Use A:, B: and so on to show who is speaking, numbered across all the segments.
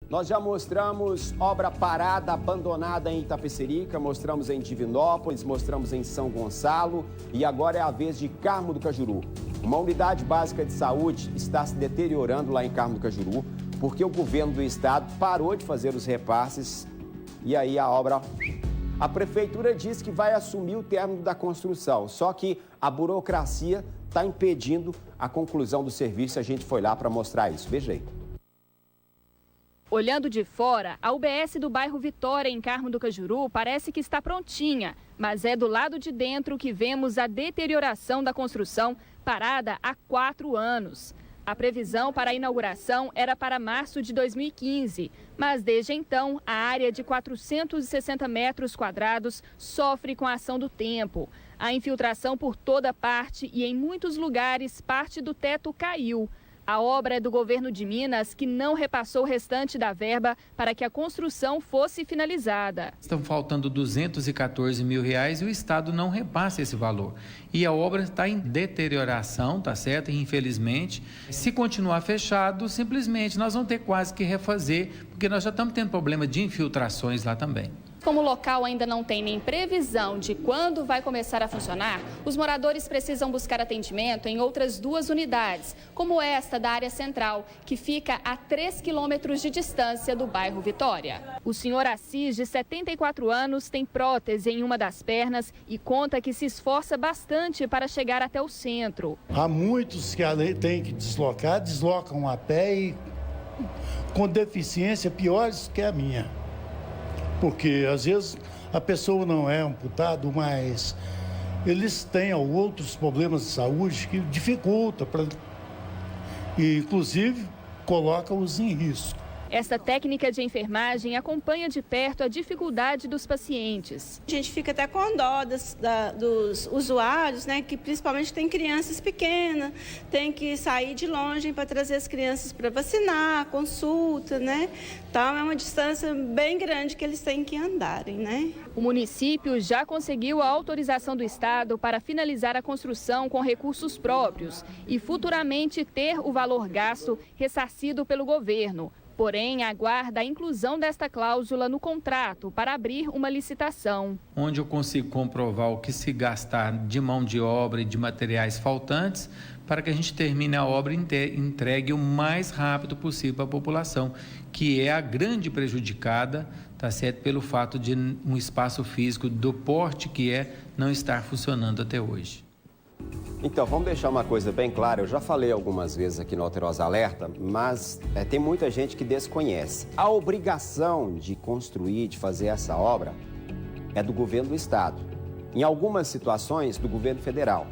A: Nós já mostramos obra parada, abandonada em Itapecerica, mostramos em Divinópolis, mostramos em São Gonçalo e agora é a vez de Carmo do Cajuru. Uma unidade básica de saúde está se deteriorando lá em Carmo do Cajuru porque o governo do estado parou de fazer os repasses e aí a obra... A prefeitura diz que vai assumir o término da construção, só que a burocracia está impedindo a conclusão do serviço. A gente foi lá para mostrar isso. Veja aí.
B: Olhando de fora, a UBS do bairro Vitória, em Carmo do Cajuru, parece que está prontinha, mas é do lado de dentro que vemos a deterioração da construção, parada há 4 anos. A previsão para a inauguração era para março de 2015, mas desde então a área de 460 metros quadrados sofre com a ação do tempo. A infiltração por toda parte e em muitos lugares parte do teto caiu. A obra é do governo de Minas, que não repassou o restante da verba para que a construção fosse finalizada.
C: Estão faltando R$214 mil e o Estado não repassa esse valor. E a obra está em deterioração, tá certo? E, infelizmente, se continuar fechado, simplesmente nós vamos ter quase que refazer, porque nós já estamos tendo problema de infiltrações lá também.
B: Como o local ainda não tem nem previsão de quando vai começar a funcionar, os moradores precisam buscar atendimento em outras 2 unidades, como esta da área central, que fica a 3 quilômetros de distância do bairro Vitória. O senhor Assis, de 74 anos, tem prótese em uma das pernas e conta que se esforça bastante para chegar até o centro.
D: Há muitos que têm que deslocar, deslocam a pé e com deficiência piores que a minha. Porque, às vezes, a pessoa não é amputado, mas eles têm outros problemas de saúde que dificultam, e, inclusive, colocam-os em risco.
B: Esta técnica de enfermagem acompanha de perto a dificuldade dos pacientes.
E: A gente fica até com dó dos usuários, né, que principalmente tem crianças pequenas, tem que sair de longe para trazer as crianças para vacinar, consulta, né? Então é uma distância bem grande que eles têm que andarem, né?
B: O município já conseguiu a autorização do Estado para finalizar a construção com recursos próprios e futuramente ter o valor gasto ressarcido pelo governo. Porém, aguarda a inclusão desta cláusula no contrato para abrir uma licitação.
C: Onde eu consigo comprovar o que se gastar de mão de obra e de materiais faltantes para que a gente termine a obra e entregue o mais rápido possível para a população, que é a grande prejudicada, tá certo, pelo fato de um espaço físico do porte que é não estar funcionando até hoje.
A: Então, vamos deixar uma coisa bem clara. Eu já falei algumas vezes aqui no Alterosa Alerta, mas tem muita gente que desconhece. A obrigação de construir, de fazer essa obra, é do governo do estado. Em algumas situações, do governo federal.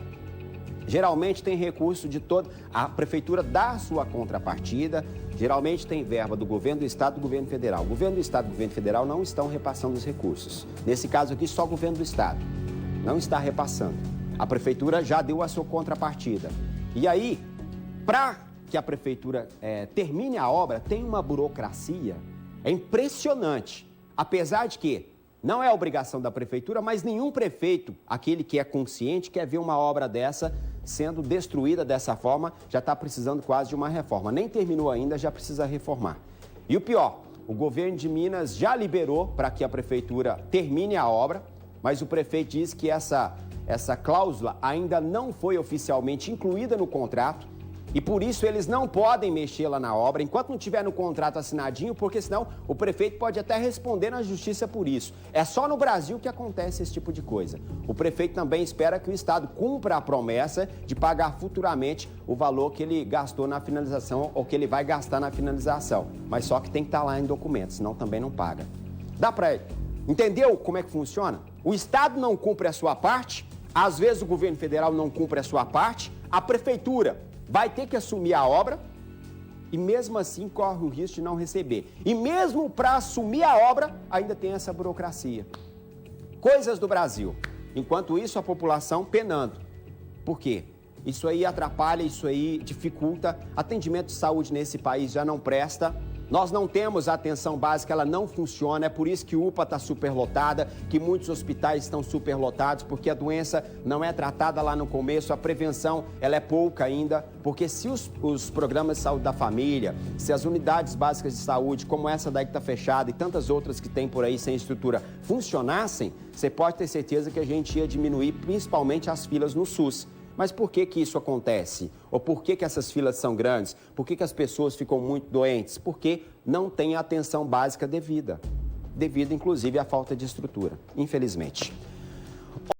A: Geralmente tem recurso de todo... A prefeitura dá a sua contrapartida, geralmente tem verba do governo do estado e do governo federal. O governo do estado e o governo federal não estão repassando os recursos. Nesse caso aqui, só o governo do estado não está repassando. A prefeitura já deu a sua contrapartida. E aí, para que a prefeitura termine a obra, tem uma burocracia impressionante. Apesar de que não é obrigação da prefeitura, mas nenhum prefeito, aquele que é consciente, quer ver uma obra dessa sendo destruída dessa forma, já está precisando quase de uma reforma. Nem terminou ainda, já precisa reformar. E o pior, o governo de Minas já liberou para que a prefeitura termine a obra, mas o prefeito diz que essa cláusula ainda não foi oficialmente incluída no contrato e por isso eles não podem mexer lá na obra enquanto não tiver no contrato assinadinho, porque senão o prefeito pode até responder na justiça por isso. É só no Brasil que acontece esse tipo de coisa. O prefeito também espera que o estado cumpra a promessa de pagar futuramente o valor que ele gastou na finalização ou que ele vai gastar na finalização, mas só que tem que estar lá em documentos, senão também não paga. Dá para ele. Entendeu como é que funciona? O estado não cumpre a sua parte, às vezes o governo federal não cumpre a sua parte, a prefeitura vai ter que assumir a obra e mesmo assim corre o risco de não receber. E mesmo para assumir a obra, ainda tem essa burocracia. Coisas do Brasil. Enquanto isso, a população penando. Por quê? Isso aí atrapalha, isso aí dificulta. Atendimento de saúde nesse país já não presta. Nós não temos a atenção básica, ela não funciona, é por isso que UPA está superlotada, que muitos hospitais estão superlotados, porque a doença não é tratada lá no começo, a prevenção ela é pouca ainda, porque se os programas de saúde da família, se as unidades básicas de saúde, como essa daí que está fechada e tantas outras que tem por aí sem estrutura, funcionassem, você pode ter certeza que a gente ia diminuir principalmente as filas no SUS. Mas por que que isso acontece? Ou por que que essas filas são grandes? Por que que as pessoas ficam muito doentes? Porque não tem a atenção básica devida. Devido, inclusive, à falta de estrutura, infelizmente.